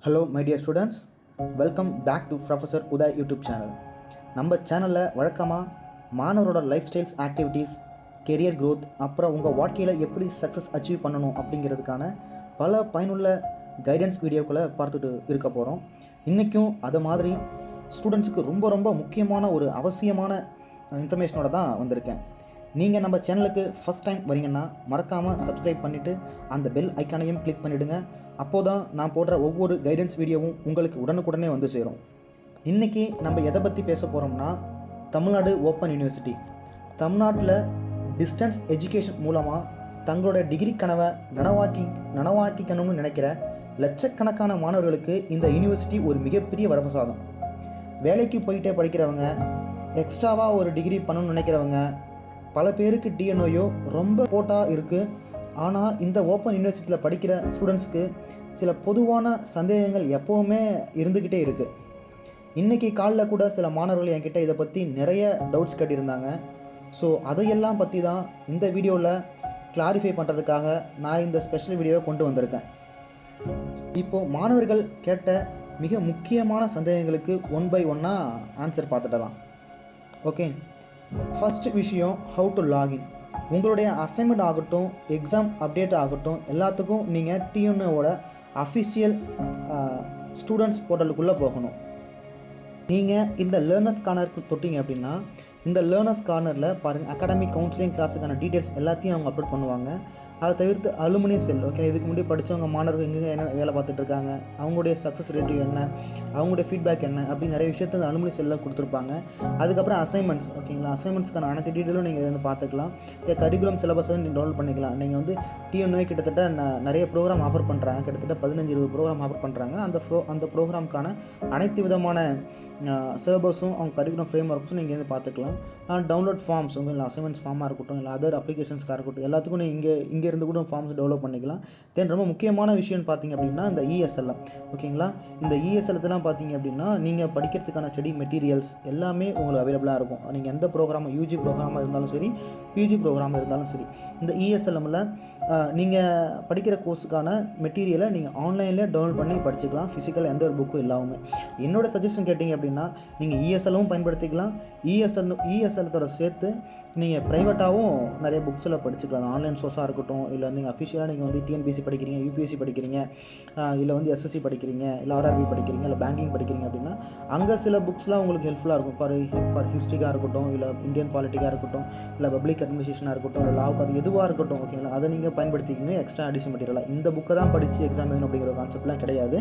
Hello my dear students, welcome back to professor Uday YouTube channel. நம்ம சேனலில் வழக்கமாக மாணவரோட life styles, activities, career growth, அப்புறம் உங்கள் வாழ்க்கையில் எப்படி சக்ஸஸ் அச்சீவ் பண்ணணும் அப்படிங்கிறதுக்கான பல பயனுள்ள கைடன்ஸ் வீடியோக்களை பார்த்துட்டு இருக்க போகிறோம். இன்றைக்கும் அது மாதிரி ஸ்டூடெண்ட்ஸுக்கு ரொம்ப ரொம்ப முக்கியமான ஒரு அவசியமான இன்ஃபர்மேஷனோட தான் வந்திருக்கேன். நீங்கள் நம்ம சேனலுக்கு ஃபஸ்ட் டைம் வரீங்கன்னா மறக்காமல் சப்ஸ்கிரைப் பண்ணிவிட்டு அந்த பெல் ஐக்கானையும் கிளிக் பண்ணிவிடுங்க. அப்போது தான் நான் போடுற ஒவ்வொரு கைடன்ஸ் வீடியோவும் உங்களுக்கு உடனுக்குடனே வந்து சேரும். இன்றைக்கி நம்ம எதை பற்றி பேச போகிறோம்னா, தமிழ்நாடு ஓப்பன் யூனிவர்சிட்டி. தமிழ்நாட்டில் டிஸ்டன்ஸ் எஜுகேஷன் மூலமாக தங்களோட டிகிரி கனவை நனவாக்கிக்கணும்னு நினைக்கிற லட்சக்கணக்கான மாணவர்களுக்கு இந்த யூனிவர்சிட்டி ஒரு மிகப்பெரிய வரப்பிரசாதம். வேலைக்கு போயிட்டே படிக்கிறவங்க, எக்ஸ்ட்ராவாக ஒரு டிகிரி பண்ணணும்னு நினைக்கிறவங்க, பல பேருக்கு டிஎன்ஓயோ ரொம்ப போட்டாக இருக்குது. ஆனால் இந்த ஓப்பன் யூனிவர்சிட்டியில் படிக்கிற ஸ்டூடெண்ட்ஸுக்கு சில பொதுவான சந்தேகங்கள் எப்போவுமே இருந்துக்கிட்டே இருக்குது. இன்றைக்கி காலையில் கூட சில மாணவர்கள் என்கிட்ட இதை பற்றி நிறைய டவுட்ஸ் கேட்டிருந்தாங்க. ஸோ அதையெல்லாம் பற்றி தான் இந்த வீடியோவில் கிளாரிஃபை பண்ணுறதுக்காக நான் இந்த ஸ்பெஷல் வீடியோவை கொண்டு வந்திருக்கேன். இப்போது மாணவர்கள் கேட்ட மிக முக்கியமான சந்தேகங்களுக்கு ஒன் பை ஒன்னாக ஆன்சர் பார்த்துடலாம். ஓகே, ஃபஸ்ட் விஷயம், ஹவு டு லாகின். உங்களுடைய அசைன்மெண்ட் ஆகட்டும், எக்ஸாம் அப்டேட் ஆகட்டும், எல்லாத்துக்கும் நீங்கள் டிஎன்ஓவோட அஃபிஷியல் ஸ்டூடெண்ட்ஸ் போர்ட்டலுக்குள்ளே போகணும். நீங்கள் இந்த லேர்னர்ஸ் கார்னருக்கு தொட்டிங்க அப்படின்னா, இந்த லேர்னர்ஸ் கார்னரில் பாருங்கள், அகாடமிக் கவுன்சிலிங் கிளாஸுக்கான டீட்டெயில்ஸ் எல்லாத்தையும் அவங்க அப்லோட் பண்ணுவாங்க. அதை தவிர்த்து அலுமினி செல், ஓகே, இதுக்கு முன்னாடி படித்தவங்க மாணவர்கள் எங்கே என்ன வேலை பார்த்துட்டு இருக்காங்க, அவங்களுடைய சக்ஸஸ் ரேட்டிவ் என்ன, அவங்களுடைய ஃபீட்பேக் என்ன, அப்படி நிறைய விஷயத்தை அந்த அலுமினி செல்லில் கொடுத்துருப்பாங்க. அதுக்கப்புறம் அசைன்மெண்ட்ஸ், ஓகேங்களா, அசைன்மெண்ட்ஸ்க்கான அனைத்து டீட்டெயிலும் நீங்கள் வந்து பார்த்துக்கலாம். கரிக்குலம் சிலபஸை நீங்கள் டவுன்லோட் பண்ணிக்கலாம். நீங்கள் வந்து டிஎன்ஓ கிட்டத்தட்ட நிறைய ப்ரோக்ராம் ஆஃபர் பண்ணுறாங்க, கிட்டத்தட்ட 15-20 ப்ரோக்ராம் ஆஃபர் பண்ணுறாங்க. அந்த ப்ரோக்ராமுக்கான அனைத்து விதமான சிலபஸும் அவங்க கரிக்குலம் ஃப்ரேம் ஒர்க்ஸும் நீங்கள் வந்து பார்த்துக்கலாம். டவுன்லோட் ஃபார்ம்ஸ், இல்லை அசைன்மெண்ட்ஸ் ஃபார்மாக இருக்கட்டும், இல்லை அதர் அப்ளிகேஷன்ஸ்க்காக இருக்கட்டும், எல்லாத்துக்கும் நீங்கள் இங்கே இருந்து கூட ஃபார்ம்ஸ் டெவலப் பண்ணிக்கலாம். தென் ரொம்ப முக்கியமான விஷயம்னு பார்த்தீங்க அப்படின்னா இந்த இஎஸ்எல்எம், ஓகேங்களா. இந்த இஎஸ்எல்எத்தெல்லாம் பார்த்தீங்க அப்படின்னா நீங்கள் படிக்கிறதுக்கான ஸ்டடி மெட்டீரியல்ஸ் எல்லாமே உங்களுக்கு அவைலபிளாக இருக்கும். நீங்கள் எந்த ப்ரோக்ராம், யூஜி ப்ரோக்ராமாக இருந்தாலும் சரி, பிஜி ப்ரோக்ராமாக இருந்தாலும் சரி, இந்த இஎஸ்எல்எம்மில் நீங்கள் படிக்கிற கோர்ஸுக்கான மெட்டீரியலை நீங்கள் ஆன்லைன்லேயே டவுன்லோட் பண்ணி படிச்சுக்கலாம், ஃபிசிக்கல் எந்த ஒரு புக்கும் இல்லாமல். என்னோட சஜஷன் கேட்டிங்க அப்படின்னா, நீங்கள் இஎஸ்எல்லும் பயன்படுத்திக்கலாம், இஎஸ்எல்த்தோட சேர்த்து நீங்கள் ப்ரைவேட்டாகவும் நிறைய புக்ஸில் படிச்சுக்கலாம். ஆன்லைன் சோர்ஸாக இருக்கட்டும், இல்லை நீங்கள் அஃபிஷியலாக நீங்கள் வந்து டிஎன்பிசி படிக்கிறீங்க, யூபிஎஸ்சி படிக்கிறீங்க, இல்லை வந்து எஸ்எஸ்சி படிக்கிறீங்க, இல்லை ஆர்ஆர்பி படிக்கிறீங்க, இல்லை பேங்கிங் படிக்கிறீங்க அப்படின்னா அங்கே சில புக்ஸ்லாம் உங்களுக்கு ஹெல்ப்ஃபுல்லாக இருக்கும். ஃபார் ஹிஸ்ட்ரிக்காக இருக்கட்டும், இல்லை இந்தியன் பாலிட்டிக்காக இருக்கட்டும், இல்லை பப்ளிக் அட்மினிஸ்ட்ரேஷனாக இருக்கட்டும், இல்லை லாவுக்காக எதுவாக இருக்கட்டும், ஓகேங்களா, அதை நீங்கள் பயன்படுத்திக்கிங்க. எக்ஸ்ட்ரா அடிஷன் மெட்டீரியலாக இந்த புக்கை தான் படித்து எக்ஸாம் எழுதணும் அப்படிங்கிற கான்செப்ட்லாம் கிடையாது,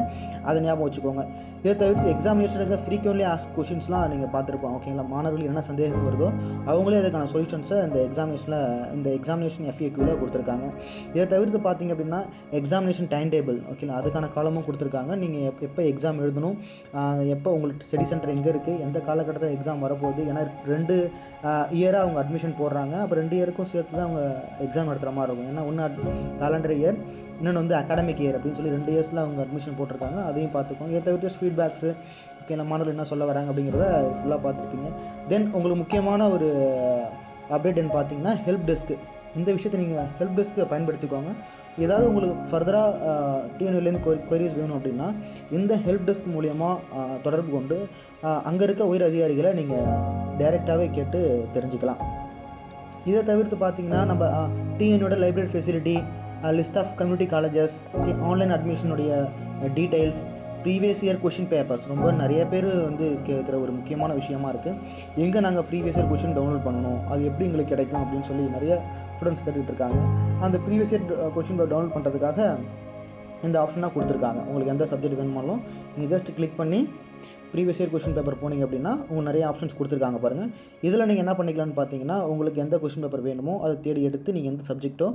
அதை ஞாபகம் வச்சுக்கோங்க. இதை தவிர்த்து எக்ஸாமினேஷனுக்கு ஃப்ரீக்வென்ட்லி ஆஸ்க் கொஷின்ஸ்லாம் நீங்கள் பார்த்துருப்போம், ஓகேங்களா. மாணவர்கள் என்ன சந்தேகம் வருதோ அவங்களே அதுக்கான சொல்யூஷன்ஸை இந்த எக்ஸாமினேஷன் எஃப்ஏக்யூவில் கொடுத்துருக்காங்க. இதை தவிர்த்து பார்த்தீங்க அப்படின்னா எக்ஸாமினேஷன் டைம் டேபிள், ஓகேங்களா, அதுக்கான காலமும் கொடுத்துருக்காங்க. நீங்கள் எப்போ எக்ஸாம் எழுதணும், எப்போ உங்களுக்கு ஸ்டடி சென்டர் எங்கே இருக்குது, எந்த காலகட்டத்தில் எக்ஸாம் வரப்போகுது. ஏன்னா 2 இயராக அவங்க அட்மிஷன் போடுறாங்க. அப்போ 2 இயருக்கும் சேர்த்து தான் அவங்க எக்ஸாம் நடத்துகிற மாதிரி இருக்கும். ஏன்னா ஒன்று காலண்டர் இயர், இன்னொன்று வந்து அகாடமிக் இயர் அப்படின்னு சொல்லி 2 இயர்ஸில் அவங்க அட்மிஷன் போட்டிருக்காங்க. அதையும் பார்த்துக்கோங்க. இதை தவிர்த்து ஃபீட்பேக்ஸு, ஓகே, நம்ம மாணவர்கள் என்ன சொல்ல வராங்க அப்படிங்கிறத ஃபுல்லாக பார்த்துருப்பீங்க. தென் உங்களுக்கு முக்கியமான ஒரு அப்டேட்னு பார்த்தீங்கன்னா ஹெல்ப் டெஸ்க்கு. இந்த விஷயத்தை நீங்கள் ஹெல்ப் டெஸ்க்கை பயன்படுத்திக்கோங்க. ஏதாவது உங்களுக்கு ஃபர்தராக டிஎன்ஓலேருந்து கொயரிஸ் வேணும் அப்படின்னா இந்த ஹெல்ப் டெஸ்க் மூலயமா தொடர்பு கொண்டு அங்கே இருக்க உயர் அதிகாரிகளை நீங்கள் டைரெக்டாகவே கேட்டு தெரிஞ்சுக்கலாம். இதை தவிர்த்து பார்த்தீங்கன்னா நம்ம டிஎன்ஓட library facility, list of community colleges, okay, online அட்மிஷனுடைய details, previous year question papers ரொம்ப நிறைய பேர் வந்து கேட்குற ஒரு முக்கியமான விஷயமா இருக்குது. எங்கே நாங்கள் ப்ரீவியஸ் இயர் கொஷின் டவுன்லோட் பண்ணணும், அது எப்படி எங்களுக்கு கிடைக்கும் அப்படின்னு சொல்லி நிறைய ஸ்டூடெண்ட்ஸ் கேட்டுக்கிட்டு இருக்காங்க. அந்த previous year question paper download பண்ணுறதுக்காக இந்த ஆப்ஷனாக கொடுத்துருக்காங்க. உங்களுக்கு எந்த சப்ஜெக்ட் வேணுமாலும் நீங்கள் ஜஸ்ட் கிளிக் பண்ணி ப்ரீவியஸ் இயர் கொஷின் பேப்பர் போனீங்க அப்படின்னா உங்களுக்கு நிறைய ஆப்ஷன்ஸ் கொடுத்துருக்காங்க பாருங்கள். இதில் நீங்கள் என்ன பண்ணிக்கலாம்னு பார்த்தீங்கன்னா, உங்களுக்கு எந்த கொஷின் பேப்பர் வேணுமோ அதை தேடி எடுத்து நீங்கள் எந்த சப்ஜெக்ட்டோ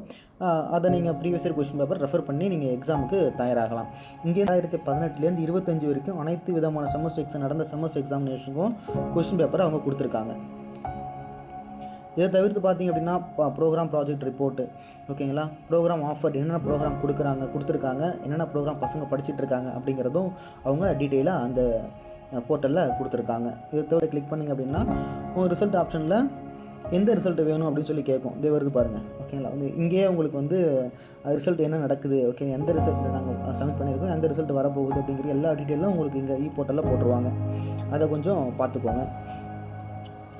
அதை நீங்கள் previous year question paper refer பண்ணி நீங்கள் எக்ஸாமுக்கு தயாராகலாம். இங்கே 2018 25 வரைக்கும் அனைத்து விதமான நடந்த செமஸ்டர் எக்ஸாமினேஷனுக்கும் கொஷின் பேப்பர் அவங்க கொடுத்துருக்காங்க. இதை தவிர்த்து பார்த்தீங்க அப்படின்னா ப்ரோக்ராம் ப்ராஜெக்ட் ரிப்போர்ட்டு, ஓகேங்களா, ப்ரோக்ராம் ஆஃபர், என்னென்ன ப்ரோக்ராம் கொடுத்துருக்காங்க, என்னென்ன ப்ரோக்ராம் பசங்க படிச்சுட்டு இருக்காங்க அப்படிங்கிறதும் அவங்க டீட்டெயிலாக அந்த போர்ட்டலில் கொடுத்துருக்காங்க. இதை தவிர கிளிக் பண்ணிங்க அப்படின்னா உங்கள் ரிசல்ட் ஆப்ஷனில் எந்த ரிசல்ட் வேணும் அப்படின்னு சொல்லி கேட்கும். இதே வருது பாருங்கள். ஓகேங்களா, வந்து இங்கேயே உங்களுக்கு வந்து ரிசல்ட் என்ன நடக்குது, ஓகே, எந்த ரிசல்ட் நாங்கள் சப்மிட் பண்ணியிருக்கோம், எந்த ரிசல்ட் வரப்போகுது அப்படிங்கிற எல்லா டீட்டெயிலும் உங்களுக்கு இங்கே போர்ட்டலில் போட்டுருவாங்க. அதை கொஞ்சம் பார்த்துக்கோங்க.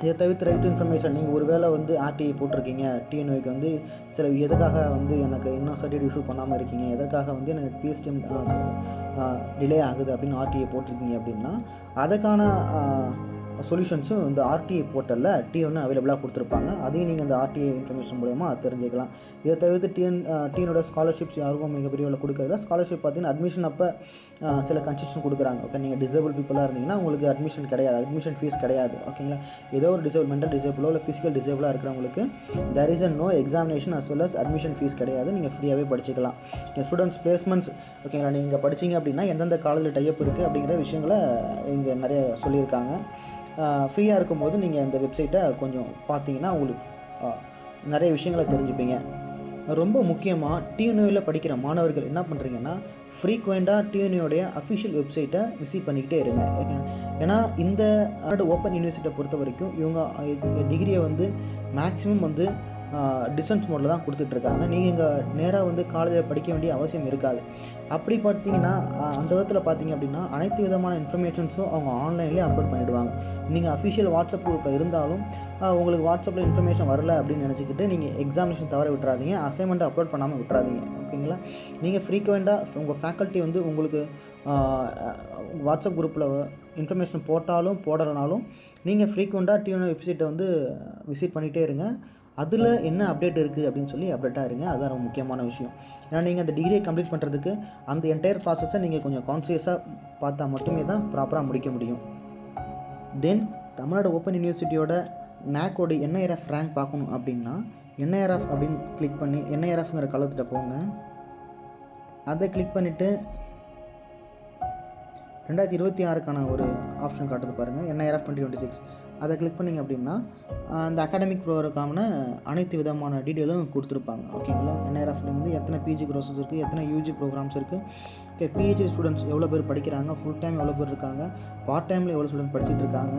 இதை தவிர்த்து ரைட் இன்ஃபர்மேஷன், நீங்கள் ஒரு வேளை வந்து ஆர்டிஐ போட்டிருக்கீங்க, டிஎன்ஓக்கு வந்து சில எதுக்காக வந்து எனக்கு இன்னும் சர்டிஃபிகேட் இஷ்யூ பண்ணாமல் இருக்கீங்க, எதற்காக வந்து எனக்கு பிஎஸ்டிஎம் டிலே ஆகுது அப்படின்னு ஆர்டிஐ போட்டிருக்கீங்க அப்படின்னா அதற்கான சொல்யூஷன்ஸும் இந்த ஆர்டிஐ போர்ட்டலில் டிஎன் அவைலபிளாக கொடுத்துருப்பாங்க. அதையும் நீங்கள் இந்த ஆர்டிஐ இன்ஃபர்மேஷன் மூலயமா தெரிஞ்சுக்கலாம். இதை தவிர்த்து டிஎனோட ஸ்காலர்ஷிப்ஸ் யாருக்கும் மிக பெரிய கொடுக்குறதுல ஸ்காலர்ஷிப் பார்த்தீங்கன்னா அட்மிஷன் அப்போ சில கன்செஷன் கொடுக்குறாங்க. ஓகே, நீங்கள் டிசேபிள் பீப்புளாக இருந்தீங்கன்னா உங்களுக்கு அட்மிஷன் கிடையாது, அட்மிஷன் ஃபீஸ் கிடையாது. ஓகேங்களா, ஏதோ ஒரு மென்டல் டிசேபிளோ இல்லை ஃபிசிக்கல் டிசேபிளாக இருக்கிறவங்களுக்கு there is no examination as well as admission fees கிடையாது. நீங்கள் ஃப்ரீயாகவே படிச்சுக்கலாம். ஸ்டூடெண்ட்ஸ் பிளேஸ்மெண்ட்ஸ், ஓகேங்களா, நீங்கள் படிச்சிங்க அப்படின்னா எந்தெந்த காலேஜில் டைப் இருக்குது அப்படிங்கிற விஷயங்களை இங்கே நிறைய சொல்லியிருக்காங்க. ஃப்ரீயாக இருக்கும்போது நீங்கள் இந்த வெப்சைட்டை கொஞ்சம் பார்த்தீங்கன்னா உங்களுக்கு நிறைய விஷயங்களை தெரிஞ்சுப்பீங்க. ரொம்ப முக்கியமாக டிஎன்யூவில் படிக்கிற மாணவர்கள் என்ன பண்ணுறீங்கன்னா ஃப்ரீக்வெண்ட்டாக டிஎன்யூடைய அஃபிஷியல் வெப்சைட்டை விசிட் பண்ணிக்கிட்டே இருங்க. ஏன்னா இந்த ஓப்பன் யூனிவர்சிட்டியை பொறுத்த வரைக்கும் இவங்க டிகிரியை வந்து மேக்ஸிமம் வந்து டிஸ்டன்ஸ் மோடில் தான் கொடுத்துட்ருக்காங்க. நீங்கள் இங்கே நேராக வந்து காலேஜில் படிக்க வேண்டிய அவசியம் இருக்காது. அப்படி பார்த்தீங்கன்னா அந்த விதத்தில் பார்த்தீங்க அப்படின்னா அனைத்து விதமான இன்ஃபர்மேஷன்ஸும் அவங்க ஆன்லைன்லேயே அப்லோட் பண்ணிவிடுவாங்க. நீங்கள் அஃபிஷியல் வாட்ஸ்அப் குரூப்பில் இருந்தாலும் உங்களுக்கு வாட்ஸ்அப்பில் இன்ஃபர்மேஷன் வரல அப்படின்னு நினச்சிக்கிட்டு நீங்கள் எக்ஸாமினேஷன் தவற விட்டுறாதீங்க, அசைன்மெண்ட்டை அப்லோட் பண்ணாமல் விட்டுறாதீங்க. ஓகேங்களா, நீங்கள் ஃப்ரீக்வெண்ட்டாக உங்கள் ஃபேக்கல்ட்டி வந்து உங்களுக்கு வாட்ஸ்அப் குரூப்பில் இன்ஃபர்மேஷன் போட்டாலும் போடலைனாலும் நீங்கள் ஃப்ரீக்வெண்ட்டாக டிஎன்ஓ வெப்சைட்டை வந்து விசிட் பண்ணிகிட்டே இருங்க. அதில் என்ன அப்டேட் இருக்குது அப்படின்னு சொல்லி அப்டேட்டாக இருங்க. அதுதான் ரொம்ப முக்கியமான விஷயம். ஏன்னா நீங்கள் அந்த டிகிரியை கம்ப்ளீட் பண்ணுறதுக்கு அந்த என்டையர் ப்ராசஸை நீங்கள் கொஞ்சம் கான்சியஸாக பார்த்தா மட்டுமே தான் ப்ராப்பராக முடிக்க முடியும். தென் தமிழ்நாடு ஓப்பன் யூனிவர்சிட்டியோட NACோட NIRF ரேங்க் பார்க்கணும் அப்படின்னா NIRF அப்படின்னு கிளிக் பண்ணி NIRFங்கிற கலத்துட்ட போங்க. அதை கிளிக் பண்ணிவிட்டு 2026க்கான ஒரு ஆப்ஷன் காட்டுறது பாருங்கள், NIRF 2026. அதை கிளிக் பண்ணிங்க அப்படின்னா அந்த அகாடமிக் ப்ரோக்ராம்கான அனைத்து விதமான டீட்டெயிலும் கொடுத்துருப்பாங்க. ஓகேங்களா, NIRFல வந்து எத்தனை பிஜி கோர்சஸ் இருக்குது, எத்தனை யூஜி ப்ரோக்ராம்ஸ் இருக்குது, ஓகே, பிஹெச்டி ஸ்டூடெண்ட்ஸ் எவ்வளோ பேர் படிக்கிறாங்க, ஃபுல் டைம் எவ்வளோ பேர் இருக்காங்க, பார்ட் டைமில் எவ்வளோ ஸ்டூடெண்ட் படிச்சுட்டு இருக்காங்க,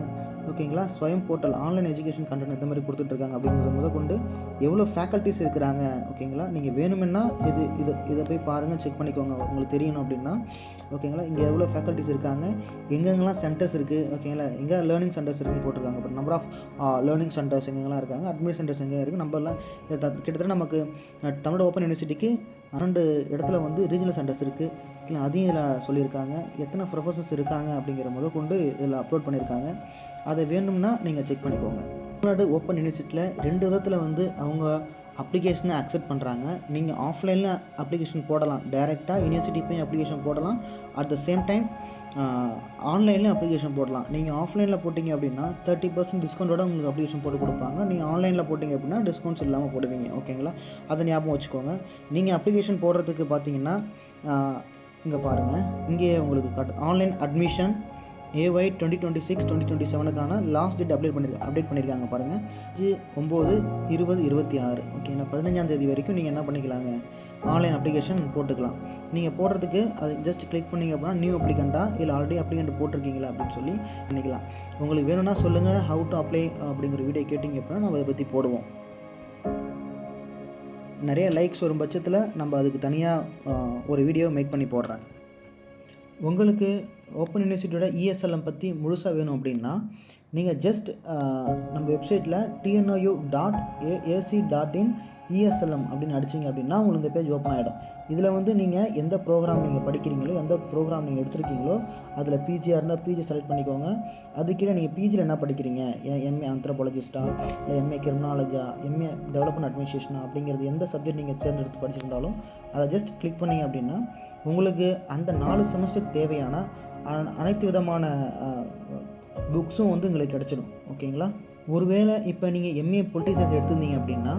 ஓகேங்களா, ஸ்வயம் போர்ட்டல் ஆன்லைன் எஜுகேஷன் கண்டென்ட் இந்த மாதிரி கொடுத்துட்ருக்காங்க அப்படிங்கிறத முதற்கொண்டு எவ்வளோ ஃபேக்கல்ட்டிஸ் இருக்கிறாங்க. ஓகேங்களா, நீங்கள் வேணுமென்னா இதை போய் பாருங்கள், செக் பண்ணிக்கோங்க உங்களுக்கு தெரியணும் அப்படின்னா. ஓகேங்களா, இங்கே எவ்வளோ ஃபேக்கல்ட்டிஸ் இருக்காங்க, எங்கெங்கெல்லாம் சென்டர்ஸ் இருக்குது, ஓகேங்களா, எங்கே லேர்னிங் சென்டர்ஸ் இருக்குன்னு போட்டிருக்காங்க. அப்புறம் நம்பர் ஆஃப் லேர்னிங் சென்டர்ஸ் எங்கெங்கெல்லாம் இருக்காங்க, அட்மிஷன் சென்டர்ஸ் எங்கே இருக்குது. நம்பர்லாம் கிட்டத்தட்ட நமக்கு தமிழ்நாடு ஓப்பன் யூனிவர்சிட்டிக்கு 2 இடத்துல வந்து ரீஜனல் சென்டர்ஸ் இருக்குது. இல்லை அதையும் இதில் சொல்லியிருக்காங்க. எத்தனை ப்ரொஃபஸர்ஸ் இருக்காங்க அப்படிங்கிற கொண்டு இதில் அப்லோட் பண்ணியிருக்காங்க. அதை வேணும்னா நீங்கள் செக் பண்ணிக்கோங்க. தமிழ்நாடு ஓப்பன் யூனிவர்சிட்டியில் 2 விதத்தில் வந்து அவங்க அப்ளிகேஷனை அக்செப்ட் பண்ணுறாங்க. நீங்கள் ஆஃப்லைனில் அப்ளிகேஷன் போடலாம், டைரெக்டாக யூனிவர்சிட்டி போய் அப்ளிகேஷன் போடலாம். அட் த சேம் டைம் ஆன்லைன்லேயும் அப்ளிகேஷன் போடலாம். நீங்கள் ஆஃப்லைனில் போட்டிங்க அப்படின்னா 30% டிஸ்கவுண்ட்டோட உங்களுக்கு அப்ளிகேஷன் போட்டு கொடுப்பாங்க. நீங்கள் ஆன்லைனில் போட்டிங்க அப்படின்னா டிஸ்கவுண்ட்ஸ் இல்லாமல் போடுவீங்க. ஓகேங்களா, அதை ஞாபகம் வச்சுக்கோங்க. நீங்கள் அப்ளிகேஷன் போடுறதுக்கு பார்த்தீங்கன்னா இங்கே பாருங்கள், இங்கேயே உங்களுக்கு ஆன்லைன் அட்மிஷன் AY 2026-2027க்கான லாஸ்ட் டேட் அப்டேட் பண்ணியிருக்காங்க பாருங்கள், 9/9/2026. ஓகேங்களா, 15ஆம் தேதி வரைக்கும் நீங்கள் என்ன பண்ணிக்கலாங்க, ஆன்லைன் அப்ளிகேஷன் போட்டுக்கலாம். நீங்கள் போடுறதுக்கு அது ஜஸ்ட் கிளிக் பண்ணிங்க அப்படின்னா நியூ அப்ளிகண்ட்டாக இல்லை ஆல்ரெடி அப்ளிகண்ட் போட்டிருக்கீங்களா அப்படின்னு சொல்லி பண்ணிக்கலாம். உங்களுக்கு வேணும்னா சொல்லுங்கள், ஹவு டு அப்ளை அப்படிங்கிற வீடியோ கேட்டிங்க அப்படின்னா நம்ம அதை பற்றி போடுவோம். நிறைய லைக்ஸ் வரும் பட்சத்தில் நம்ம அதுக்கு தனியாக ஒரு வீடியோ மேக் பண்ணி போடுறேன். உங்களுக்கு ஓப்பன் யூனிவர்சிட்டியோட ESLM பற்றி முழுசாக வேணும் அப்படின்னா நீங்கள் ஜஸ்ட் நம்ம வெப்சைட்டில் tnou.ac.in ESLM அப்படின்னு அடிச்சிங்க அப்படின்னா உங்களுக்கு இந்த பேஜ் ஓப்பன் ஆகிடும். இதில் வந்து நீங்கள் எந்த ப்ரோக்ராம் நீங்கள் படிக்கிறீங்களோ, எந்த ப்ரோக்ராம் நீங்கள் எடுத்துருக்கீங்களோ அதில் பிஜியாக இருந்தால் பிஜி செலக்ட் பண்ணிக்கோங்க. அதுக்கீழே நீங்கள் பிஜியில் என்ன படிக்கிறீங்க, MA ஆந்த்ரோபாலஜிஸ்ட்டா இல்லை MA கிரிமினாலஜா, MA டெவலப்மெண்ட் அட்மினிஸ்ட்ரேஷனா அப்படிங்கிறது எந்த சப்ஜெக்ட் நீங்கள் தேர்ந்தெடுத்து படிச்சிருந்தாலும் அதை ஜஸ்ட் கிளிக் பண்ணிங்க அப்படின்னா உங்களுக்கு அந்த 4 செமஸ்டருக்கு தேவையான அனைத்து விதமான புக்ஸும் வந்து உங்களுக்கு கிடச்சிடும். ஓகேங்களா, ஒருவேளை இப்போ நீங்கள் MA பொலிட்டிக்கல் சயின்ஸ் எடுத்திருந்தீங்க அப்படின்னா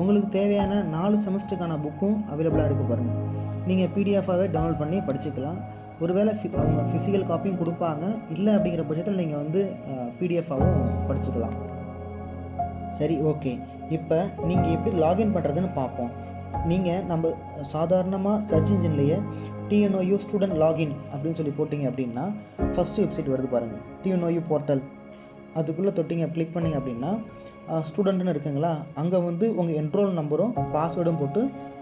உங்களுக்கு தேவையான 4 செமஸ்டருக்கான புக்கும் அவைலபிளாக இருக்குது பாருங்கள். நீங்கள் PDF-ஆகவே டவுன்லோட் பண்ணி படிச்சுக்கலாம். ஒருவேளை அவங்க ஃபிசிக்கல் காப்பியும் கொடுப்பாங்க, இல்லை அப்படிங்கிற பட்சத்தில் நீங்கள் வந்து PDF-ஆகவும் படிச்சுக்கலாம். சரி, ஓகே, இப்போ நீங்கள் எப்படி லாகின் பண்ணுறதுன்னு பார்ப்போம். நீங்கள் நம்ம சாதாரணமாக சர்ச் இன்ஜின்லேயே TNOU ஸ்டூடெண்ட் லாகின் அப்படின்னு சொல்லி போட்டிங்க அப்படின்னா ஃபஸ்ட்டு வெப்சைட் வருது பாருங்கள், TNOU போர்ட்டல். அதுக்குள்ளே கிளிக் பண்ணிங்க அப்படின்னா ஸ்டூடெண்ட்னு இருக்குங்களா, அங்கே வந்து உங்கள் என்ரோல் நம்பரும் பாஸ்வேர்டும் போட்டு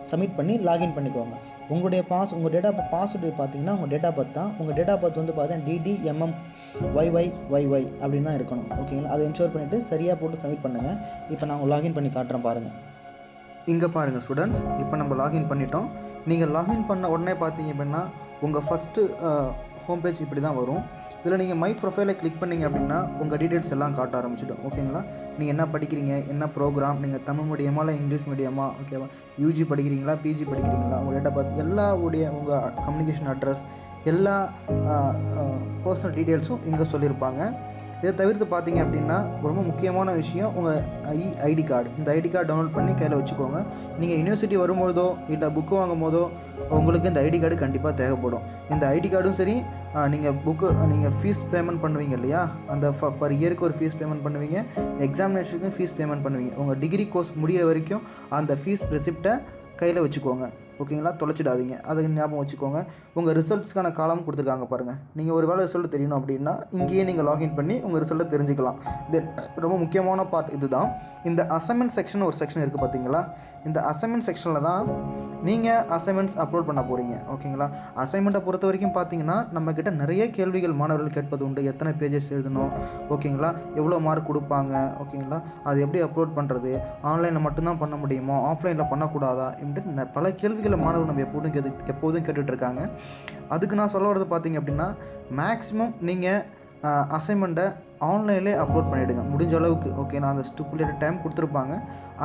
சப்மிட் பண்ணி லாகின் பண்ணிக்கோங்க. உங்களுடைய உங்கள் டேட் ஆஃப் பாஸ்வேர்டு பார்த்தீங்கன்னா உங்கள் டேட் ஆஃப் பர்த் தான். உங்கள் டேட் ஆஃப் பர்த் வந்து பார்த்தீங்கன்னா DDMMYYYY அப்படின்னு தான் இருக்கணும். ஓகேங்களா, அதை என்ஷூர் பண்ணிவிட்டு சரியாக போட்டு சப்மிட் பண்ணுங்கள். இப்போ நான் லாகின் பண்ணி காட்டுறேன் பாருங்கள். இங்கே பாருங்கள் ஸ்டூடெண்ட்ஸ், இப்போ நம்ம லாகின் பண்ணிட்டோம். நீங்கள் லாகின் பண்ண உடனே பார்த்தீங்க அப்படின்னா உங்கள் ஃபஸ்ட்டு ஹோம் பேஜ் இப்படி தான் வரும். இதில் நீங்கள் மை ப்ரொஃபைலை கிளிக் பண்ணிங்க அப்படின்னா உங்கள் டீட்டெயில்ஸ் எல்லாம் காட்ட ஆரம்பிச்சிடும். ஓகேங்களா, நீங்கள் என்ன படிக்கிறீங்க, என்ன ப்ரோக்ராம், நீங்கள் தமிழ் மீடியமா இல்லை இங்கிலீஷ் மீடியமா, ஓகேவா, யூஜி படிக்கிறீங்களா, பிஜி படிக்கிறீங்களா, உங்கள் டேட் ஆஃப் பர்த், எல்லாவுடைய உங்கள் கம்யூனிகேஷன் அட்ரஸ், எல்லா பர்சனல் டீட்டெயில்ஸும் இங்கே சொல்லியிருப்பாங்க. இதை தவிர்த்து பார்த்தீங்க அப்படின்னா ரொம்ப முக்கியமான விஷயம் உங்கள் ஐடி கார்டு. இந்த ஐடி கார்டு டவுன்லோட் பண்ணி கையில் வச்சுக்கோங்க. நீங்கள் யூனிவர்சிட்டி வரும்போதோ இல்லை புக்கு வாங்கும் போதோ உங்களுக்கு இந்த ஐடி கார்டு கண்டிப்பாக தேவைப்படும். இந்த ஐடி கார்டும் சரி, நீங்கள் ஃபீஸ் பேமெண்ட் பண்ணுவீங்க இல்லையா, அந்த பர் இயருக்கு ஒரு ஃபீஸ் பேமெண்ட் பண்ணுவீங்க, எக்ஸாமினேஷனுக்கு ஃபீஸ் பேமெண்ட் பண்ணுவீங்க. உங்கள் டிகிரி கோர்ஸ் முடிகிற வரைக்கும் அந்த ஃபீஸ் ரெசிப்டை கையில் வச்சுக்கோங்க. ஓகேங்களா, தொலைச்சிடாதீங்க, அதை ஞாபகம் வச்சுக்கோங்க. உங்கள் ரிசல்ட்ஸ்க்கான காலம் கொடுத்துருக்காங்க பாருங்கள். நீங்கள் ஒரு வேளை ரிசல்ட் தெரியணும் அப்படின்னா இங்கேயே நீங்கள் லாகின் பண்ணி உங்கள் ரிசல்ட்டை தெரிஞ்சுக்கலாம். தென் ரொம்ப முக்கியமான பார்ட் இதுதான். இந்த அசைன்மெண்ட் செக்ஷன் ஒரு செக்ஷன் இருக்குது பார்த்தீங்களா, இந்த அசைன்மெண்ட் செக்ஷனில் தான் நீங்கள் அசைன்மெண்ட்ஸ் அப்லோட் பண்ண போகிறீங்க. ஓகேங்களா, அசைன்மெண்ட்டை பொறுத்த வரைக்கும் பார்த்தீங்கன்னா நம்மக்கிட்ட நிறைய கேள்விகள் மாணவர்கள் கேட்பது உண்டு. எத்தனை பேஜஸ் எழுதணும், ஓகேங்களா, எவ்வளோ மார்க் கொடுப்பாங்க, ஓகேங்களா, அது எப்படி அப்லோட் பண்ணுறது, ஆன்லைனில் மட்டும்தான் பண்ண முடியுமா, ஆஃப்லைனில் பண்ணக்கூடாதா, இப்படி பல கேள்விகளை மாணவர்கள் நம்ம எப்போதும் கேட்டுட்ருக்காங்க. அதுக்கு நான் சொல்ல வரது பார்த்தீங்க அப்படின்னா மேக்ஸிமம் நீங்கள் அசைன்மெண்ட்டை ஆன்லைன்லேயே அப்லோட் பண்ணிவிடுங்க முடிஞ்ச அளவுக்கு. ஓகே, நான் அந்த ஸ்டிப்புலேட்டட் டைம் கொடுத்துருப்பாங்க,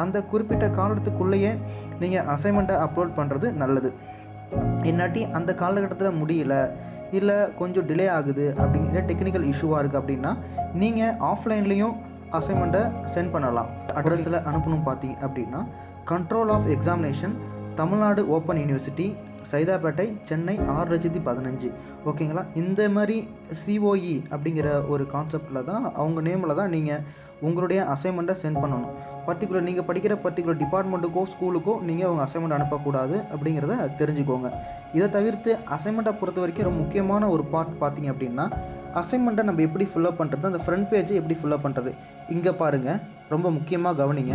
அந்த குறிப்பிட்ட காலத்துக்குள்ளேயே நீங்கள் அசைன்மெண்ட்டை அப்லோட் பண்ணுறது நல்லது. இல்லாட்டி அந்த காலகட்டத்தில் முடியல, இல்லை கொஞ்சம் டிலே ஆகுது அப்படிங்கிற டெக்னிக்கல் இஷ்யூவாக இருக்குது அப்படின்னா நீங்கள் ஆஃப்லைன்லேயும் அசைன்மெண்ட்டை சென்ட் பண்ணலாம். அட்ரஸில் அனுப்பணும் பார்த்தீங்க அப்படின்னா control of examination, Tamil Nadu open university, Saidapet, Chennai 6,15,000. ஓகேங்களா, இந்த மாதிரி COE அப்படிங்கிற ஒரு கான்செப்டில் தான் அவங்க நேமில் தான் நீங்கள் உங்களுடைய அசைன்மெண்ட்டை சென்ட் பண்ணணும். நீங்கள் படிக்கிற பர்டிகுலர் டிபார்ட்மெண்ட்டுக்கோ ஸ்கூலுக்கோ நீங்கள் உங்கள் அசைன்மெண்ட் அனுப்பக்கூடாது அப்படிங்கிறத தெரிஞ்சுக்கோங்க. இதை தவிர்த்து அசைன்மெண்ட்டை பொறுத்த வரைக்கும் ரொம்ப முக்கியமான ஒரு பார்ட் பார்த்தீங்க அப்படின்னா அசைன்மெண்ட்டை நம்ம எப்படி ஃபில்அப் பண்ணுறது, அந்த ஃப்ரண்ட் பேஜை எப்படி ஃபில்அப் பண்ணுறது. இங்கே பாருங்கள், ரொம்ப முக்கியமாக கவனிங்க.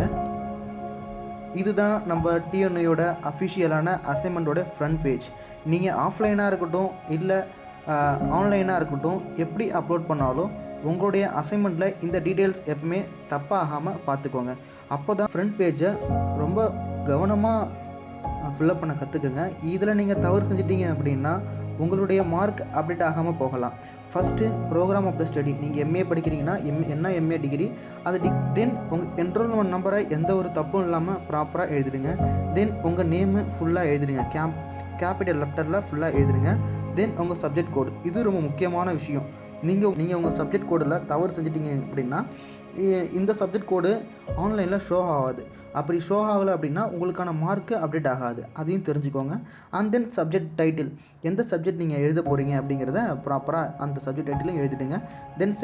இதுதான் நம்ம டிஎன்ஐயோட அஃபிஷியலான அசைன்மெண்ட்டோட ஃப்ரண்ட் பேஜ். நீங்கள் ஆஃப்லைனாக இருக்கட்டும் இல்லை ஆன்லைனாக இருக்கட்டும் எப்படி அப்லோட் பண்ணாலும் உங்களுடைய அசைன்மெண்ட்டில் இந்த டீட்டெயில்ஸ் எப்பவுமே தப்பாகாமல் பார்த்துக்கோங்க. அப்போ தான் ஃப்ரண்ட் பேஜை ரொம்ப கவனமாக ஃபில்அப் பண்ண கற்றுக்குங்க. இதில் நீங்கள் தவறு செஞ்சிட்டீங்க அப்படின்னா உங்களுடைய மார்க் அப்டேட் ஆகாமல் போகலாம். First program of the study, நீங்கள் எம்ஏ படிக்கிறீங்கன்னா என்ன எம்ஏ டிகிரி அது தென் உங்கள் என்ரோல்மெண்ட் நம்பரை எந்த ஒரு தப்பும் இல்லாமல் ப்ராப்பராக எழுதிடுங்க. தென் உங்கள் நேமு ஃபுல்லாக எழுதிடுங்க, கேபிட்டல் லெட்டரில் ஃபுல்லாக எழுதிடுங்க. தென் உங்கள் சப்ஜெக்ட் கோடு, இது ரொம்ப முக்கியமான விஷயம். நீங்கள் உங்கள் சப்ஜெக்ட் கோடில் தவறு செஞ்சிட்டிங்க அப்படின்னா இந்த சப்ஜெக்ட் கோடு ஆன்லைனில் ஷோ ஆகாது. அப்படி ஷோ ஆகலை அப்படின்னா உங்களுக்கான மார்க்கு அப்டேட் ஆகாது, அதையும் தெரிஞ்சுக்கோங்க. அண்ட் தென் சப்ஜெக்ட் டைட்டில், எந்த சப்ஜெக்ட் நீங்கள் எழுத போகிறீங்க அப்படிங்கிறத ப்ராப்பராக அந்த சப்ஜெக்ட் டைட்டிலும் எழுதிடுங்க. தென்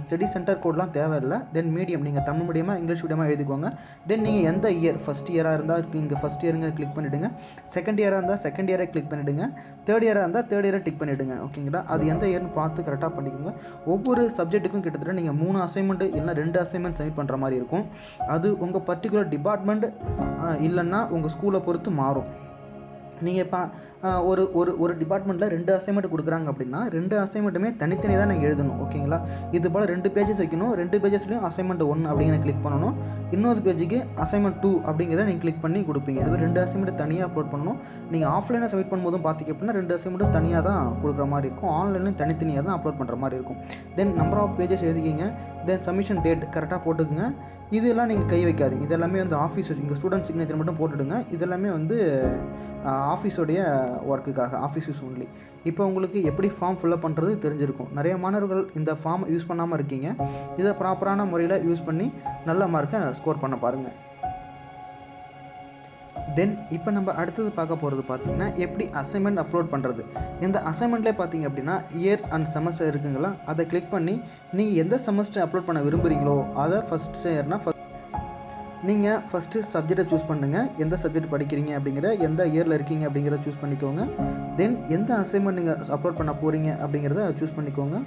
ஸ்டடி சென்டர் கோட்லாம் தேவையில்லை. தென் மீடியம், நீங்கள் தமிழ் மீடியமாக இங்கிலீஷ் மீடியமாக எழுதிக்கோங்க. தென் நீங்கள் எந்த இயர், ஃபஸ்ட் இயராக இருந்தால் நீங்கள் ஃபஸ்ட் இயருங்க கிளிக் பண்ணிவிடுங்க, செகண்ட் இயராக இருந்தால் செகண்ட் இயரை கிளிக் பண்ணிவிடுங்க, தேர்ட் இயராக இருந்தால் தேர்ட் இயரை டிக் பண்ணிவிடுங்க. ஓகேங்களா, அது எந்த இயர்னு பார்த்து கரெக்டாக பண்ணிக்கோங்க. ஒவ்வொரு சப்ஜெக்ட்டுக்கும் கிட்டத்தட்ட நீங்கள் 3 அசைன்மெண்ட்டு இல்லைனா 2 அசைன்மெண்ட் சப்மிட் பண்ணுற மாதிரி இருக்கும். அது உங்கள் பர்டிகுலர் டிபார்ட்மெண்ட் இல்லைன்னா உங்கள் ஸ்கூலை பொறுத்து மாறும். நீங்கள் இப்போ ஒரு டிபார்ட்மெண்ட்டில் 2 அசைன்மெண்ட் கொடுக்குறாங்க அப்படின்னா 2 அசைன்மெண்ட்டுமே தனித்தனி தான் நீங்கள் எழுதணும். ஓகேங்களா, இது போல் 2 பேஜஸ் வைக்கணும். 2 பேஜஸ்லையும் அசைன்மெண்ட் 1 அப்படிங்கிற கிளிக் பண்ணணும். இன்னொரு பேஜுக்கு அசைன்மெண்ட் 2 அப்படிங்கிறத நீங்கள் கிளிக் பண்ணி கொடுப்பீங்க. அது மாதிரி 2 அசைன்மெண்ட் தனியாக அப்லோட் பண்ணணும். நீங்கள் ஆஃப்லைனில் சப்மிட் பண்ணும்போதும் பார்த்திங்க அப்படின்னா 2 அசைன்மெண்ட்டும் தனியாக தான் கொடுக்குற மாதிரி இருக்கும், ஆன்லைன்லையும் தனித்தனியாக தான் அப்லோட் பண்ணுற மாதிரி இருக்கும். தென் நம்பர் ஆஃப் பேஜஸ் எழுதிக்கிங்க. தென் சப்மிஷன் டேட் கரெக்டாக போட்டுக்குங்க. இதெல்லாம் நீங்கள் கை வைக்காதீங்க, இதெல்லாமே வந்து ஆஃபீஸ் இங்கே ஸ்டூடெண்ட் சிக்னேச்சர் மட்டும் போட்டுடுங்க. இதெல்லாமே வந்து ஆஃபீஸோடைய ஒர்க்குக்காக, ஆஃபீஸ் யூஸ் ஒன்லி. இப்போ உங்களுக்கு எப்படி ஃபார்ம் ஃபில்அப் பண்ணுறது தெரிஞ்சிருக்கும். நிறைய மாணவர்கள் இந்த ஃபார்ம் யூஸ் பண்ணாமல் இருக்கீங்க. இதை ப்ராப்பரான முறையில் யூஸ் பண்ணி நல்ல மார்க்கை ஸ்கோர் பண்ண பாருங்கள். தென் இப்போ நம்ம அடுத்தது பார்க்க போகிறது பார்த்திங்கன்னா எப்படி அசைன்மெண்ட் அப்லோட் பண்ணுறது. இந்த அசைன்மெண்ட்லேயே பார்த்திங்க அப்படின்னா இயர் அண்ட் செமஸ்டர் இருக்குங்களா, அதை கிளிக் பண்ணி நீங்கள் எந்த செமஸ்டர் அப்லோட் பண்ண விரும்புகிறீங்களோ அதை ஃபஸ்ட் இயர்னா நீங்கள் ஃபஸ்ட்டு சப்ஜெக்டை சூஸ் பண்ணுங்கள். எந்த சப்ஜெக்ட் படிக்கிறீங்க அப்படிங்கிற, எந்த இயரில் இருக்கீங்க அப்படிங்கிறத சூஸ் பண்ணிக்கோங்க. தென் எந்த அசைன்மெண்ட் நீங்கள் அப்லோட் பண்ண போகிறீங்க அப்படிங்கிறத சூஸ் பண்ணிக்கோங்க.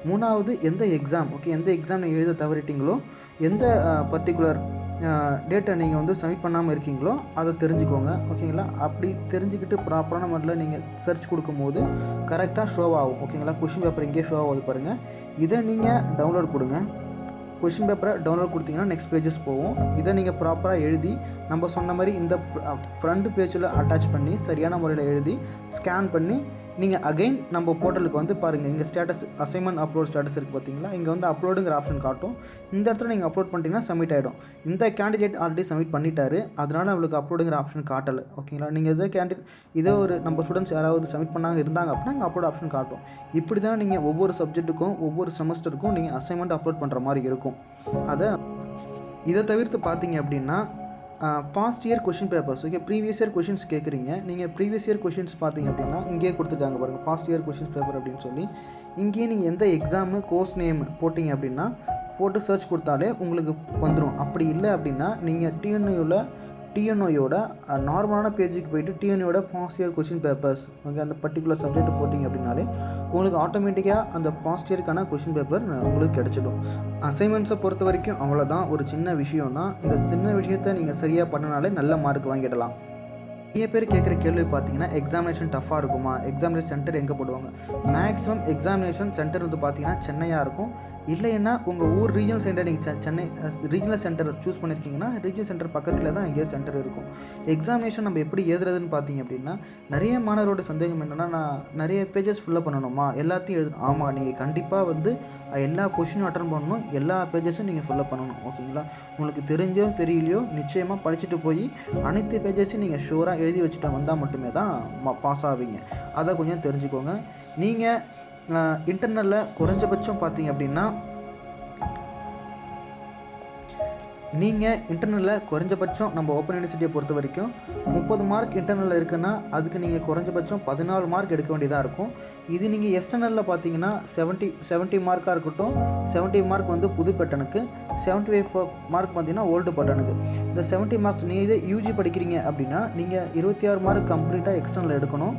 3வது எந்த எக்ஸாம், ஓகே, எந்த எக்ஸாம் நீங்கள் எழுத தவறிட்டீங்களோ, எந்த பர்டிகுலர் டேட்டை நீங்கள் வந்து சப்மிட் பண்ணாமல் இருக்கீங்களோ அதை தெரிஞ்சுக்கோங்க. ஓகேங்களா? அப்படி தெரிஞ்சுக்கிட்டு ப்ராப்பரான முறையில் நீங்கள் சர்ச் கொடுக்கும்போது கரெக்டாக ஷோ ஆகும். ஓகேங்களா? கொஷின் பேப்பர் இங்கேயே ஷோ ஆகுது பாருங்கள். இதை நீங்கள் டவுன்லோட் கொடுங்க. கொஷின் பேப்பரை டவுன்லோட் கொடுத்தீங்கன்னா நெக்ஸ்ட் பேஜஸ் போகும். இதை நீங்கள் ப்ராப்பராக எழுதி நம்ம சொன்ன மாதிரி இந்த ஃப்ரண்ட் பேஜில் அட்டாச் பண்ணி சரியான முறையில் எழுதி ஸ்கேன் பண்ணி நீங்கள் அகைன் நம்ம போர்ட்டலுக்கு வந்து பாருங்கள். இங்கே ஸ்டேட்டஸ் அசைன்மெண்ட் அப்லோட் ஸ்டேட்டஸ் இருக்குது பார்த்தீங்களா? இங்கே வந்து அப்லோடுங்கிற ஆப்ஷன் காட்டும். இந்த இடத்துல நீங்கள் அப்லோட் பண்ணிட்டீங்கன்னா சப்மிட் ஆகிடும். இந்த கேண்டிடேட் ஆல்ரெடி சப்மிட் பண்ணிட்டாரு, அதனால் நம்மளுக்கு அப்லோடுங்கிற ஆப்ஷன் காட்டலை. ஓகேங்களா? நீங்கள் இதே ஒரு நம்ம ஸ்டூடெண்ட்ஸ் யாராவது சப்மிட் பண்ணாங்க இருந்தாங்க அப்படின்னா இங்கே அப்லோட் ஆப்ஷன் காட்டும். இப்படி தான் நீங்கள் ஒவ்வொரு சப்ஜெக்ட்டுக்கும் ஒவ்வொரு செமஸ்டருக்கும் நீங்கள் அசைன்மெண்ட் அப்லோட் பண்ணுற மாதிரி இருக்கும். இதை தவிர்த்து பார்த்தீங்க அப்படின்னா past year question papers, okay, previous year questions கேட்குறீங்க. நீங்கள் ப்ரீவியஸ் இயர் கொஷின்ஸ் பார்த்தீங்க அப்படின்னா இங்கேயே கொடுத்துருக்காங்க பாருங்கள், பாஸ்ட் இயர் கொஷின்ஸ் பேப்பர் அப்படின்னு சொல்லி. இங்கேயே நீங்கள் எந்த எக்ஸாமு கோர்ஸ் நேம் போட்டிங்க அப்படின்னா போட்டு சர்ச் கொடுத்தாலே உங்களுக்கு வந்துடும். அப்படி இல்லை அப்படின்னா நீங்கள் டிஎன்ஓயோட நார்மலான பேஜுக்கு போய்ட்டு டிஎன்ஓட past year question papers, okay, அந்த பர்டிகுலர் சப்ஜெக்ட் போட்டிங்க அப்படின்னாலே உங்களுக்கு ஆட்டோமேட்டிக்காக அந்த பாஸ்ட் இயருக்கான கொஷின் பேப்பர் உங்களுக்கு கிடச்சிடும். அசைன்மெண்ட்ஸை பொறுத்த வரைக்கும் அவ்வளோதான், ஒரு சின்ன விஷயம் தான். இந்த சின்ன விஷயத்தை நீங்கள் சரியாக பண்ணினாலே நல்ல மார்க் வாங்கிடலாம். நிறைய பேர் கேட்குற கேள்வி பார்த்தீங்கன்னா எக்ஸாமினேஷன் டஃப்பாக இருக்குமா, எக்ஸாமினேஷன் சென்டர் எங்கே போடுவாங்க? மேக்ஸிமம் எக்ஸாமினேஷன் சென்டர் வந்து பார்த்தீங்கன்னா சென்னையாக இருக்கும். இல்லைன்னா உங்கள் ஊர் ரீஜனல் சென்டர், நீங்கள் சென்னை ரீஜனல் சென்டர் சூஸ் பண்ணியிருக்கீங்கன்னா ரீஜனல் சென்டர் பக்கத்தில் தான் எங்கேயோ சென்டர் இருக்கும். எக்ஸாமினேஷன் நம்ம எப்படி எழுதுறதுன்னு பார்த்தீங்க அப்படின்னா நிறைய மாணவரோட சந்தேகம் என்னென்னா, நான் நிறைய பேஜஸ் ஃபுல்லாக பண்ணணுமா, எல்லாத்தையும் எழுதணும். ஆமாம், நீங்கள் கண்டிப்பாக வந்து எல்லா கொஷினும் அட்டன் பண்ணணும், எல்லா பேஜஸும் நீங்கள் ஃபுல்லாக பண்ணணும். ஓகேங்களா? உங்களுக்கு தெரிஞ்சோ தெரியலையோ நிச்சயமாக படிச்சுட்டு போய் அனைத்து பேஜஸையும் நீங்கள் ஷூராக எழுதி வச்சுட்டு வந்தால் மட்டுமே தான் பாஸ் ஆவீங்க. அதை கொஞ்சம் தெரிஞ்சுக்கோங்க. நீங்கள் இன்டர்னலில் குறைஞ்சபட்சம் பார்த்தீங்க அப்படின்னா நம்ம ஓப்பன் யூனிவர்சிட்டியை பொறுத்த வரைக்கும் 30 மார்க் இன்டர்னலில் இருக்குன்னா அதுக்கு நீங்கள் குறைஞ்சபட்சம் 14 மார்க் எடுக்க வேண்டியதாக இருக்கும். இது நீங்கள் எக்ஸ்டர்னலில் பார்த்தீங்கன்னா 70 மார்க்காக இருக்கட்டும், 70 மார்க் வந்து புது பேட்டனுக்கு, 75 மார்க் பார்த்தீங்கன்னா ஓல்டு பேட்டனுக்கு. இந்த 70 மார்க்ஸ் நீங்கள் இதே யூஜி படிக்கிறீங்க அப்படின்னா நீங்கள் 26 மார்க் கம்ப்ளீட்டாக எக்ஸ்டர்னல் எடுக்கணும்.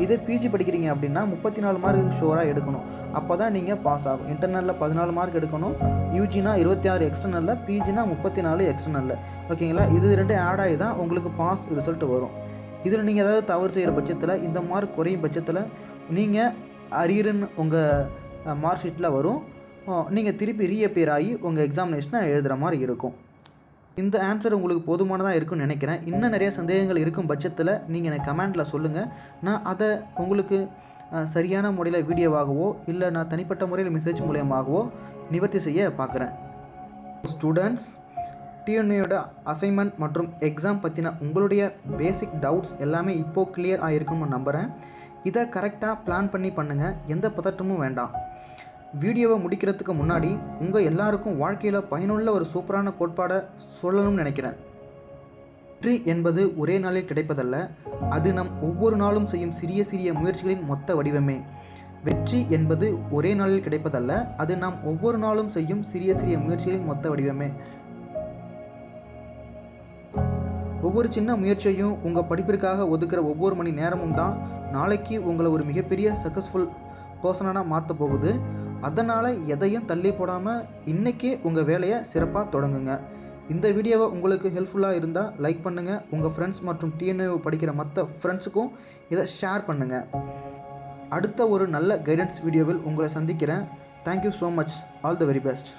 இதே பிஜி படிக்கிறீங்க அப்படின்னா 34 மார்க் ஷோராக எடுக்கணும். அப்போ தான் நீங்கள் பாஸ் ஆகும். இன்டர்னலில் 14 மார்க் எடுக்கணும், யூஜினா 26 எக்ஸ்டர்னலில், பிஜினா 34 எக்ஸ்டர்னலில். ஓகேங்களா? இது 2 ஆட் ஆகி தான் உங்களுக்கு பாஸ் ரிசல்ட் வரும். இதில் நீங்கள் ஏதாவது தவறு செய்கிற பட்சத்தில், இந்த மார்க் குறையும் பட்சத்தில் நீங்கள் அரியர்னு உங்கள் மார்க் ஷீட்டில் வரும். நீங்கள் திருப்பி ரீஅப்பியர் ஆகி உங்கள் எக்ஸாமினேஷனை எழுதுகிற மாதிரி இருக்கும். இந்த ஆன்சர் உங்களுக்கு போதுமானதாக இருக்குன்னு நினைக்கிறேன். இன்னும் நிறைய சந்தேகங்கள் இருக்கும் பட்சத்தில் நீங்கள் எனக்கு கமெண்டில் சொல்லுங்கள். நான் அதை உங்களுக்கு சரியான முறையில் வீடியோவாகவோ இல்லை நான் தனிப்பட்ட முறையில் மெசேஜ் மூலியமாகவோ நிவர்த்தி செய்ய பார்க்குறேன். ஸ்டூடெண்ட்ஸ், டிஎன்ஏயோட அசைன்மெண்ட் மற்றும் எக்ஸாம் பற்றின உங்களுடைய பேசிக் டவுட்ஸ் எல்லாமே இப்போது கிளியர் ஆகிருக்குன்னு நம்புகிறேன். இதை கரெக்டாக பிளான் பண்ணி பண்ணுங்கள், எந்த பதட்டமும் வேண்டாம். வீடியோவை முடிக்கிறதுக்கு முன்னாடி உங்கள் எல்லாருக்கும் வாழ்க்கையில் பயனுள்ள ஒரு சூப்பரான கோட்பாடை சொல்லணும்னு நினைக்கிறேன். வெற்றி என்பது ஒரே நாளில் கிடைப்பதல்ல, அது நம் ஒவ்வொரு நாளும் செய்யும் சிறிய சிறிய முயற்சிகளின் மொத்த வடிவமே. வெற்றி என்பது ஒரே நாளில் கிடைப்பதல்ல, அது நாம் ஒவ்வொரு நாளும் செய்யும் சிறிய சிறிய முயற்சிகளின் மொத்த வடிவமே. ஒவ்வொரு சின்ன முயற்சியையும் உங்கள் படிப்பிற்காக ஒதுக்குற ஒவ்வொரு மணி நேரமும் தான் நாளைக்கு உங்களை ஒரு மிகப்பெரிய சக்ஸஸ்ஃபுல் பர்சனாக மாற்ற போகுது. அதனால் எதையும் தள்ளி போடாமல் இன்றைக்கே உங்கள் வேலையை சிறப்பாக தொடங்குங்க. இந்த வீடியோவை உங்களுக்கு ஹெல்ப்ஃபுல்லாக இருந்தால் லைக் பண்ணுங்கள். உங்கள் ஃப்ரெண்ட்ஸ் மற்றும் டிஎன்ஏ படிக்கிற மற்ற ஃப்ரெண்ட்ஸுக்கும் இதை ஷேர் பண்ணுங்கள். அடுத்த ஒரு நல்ல கைடன்ஸ் வீடியோவில் உங்களை சந்திக்கிறேன். Thank you so much. All the very best.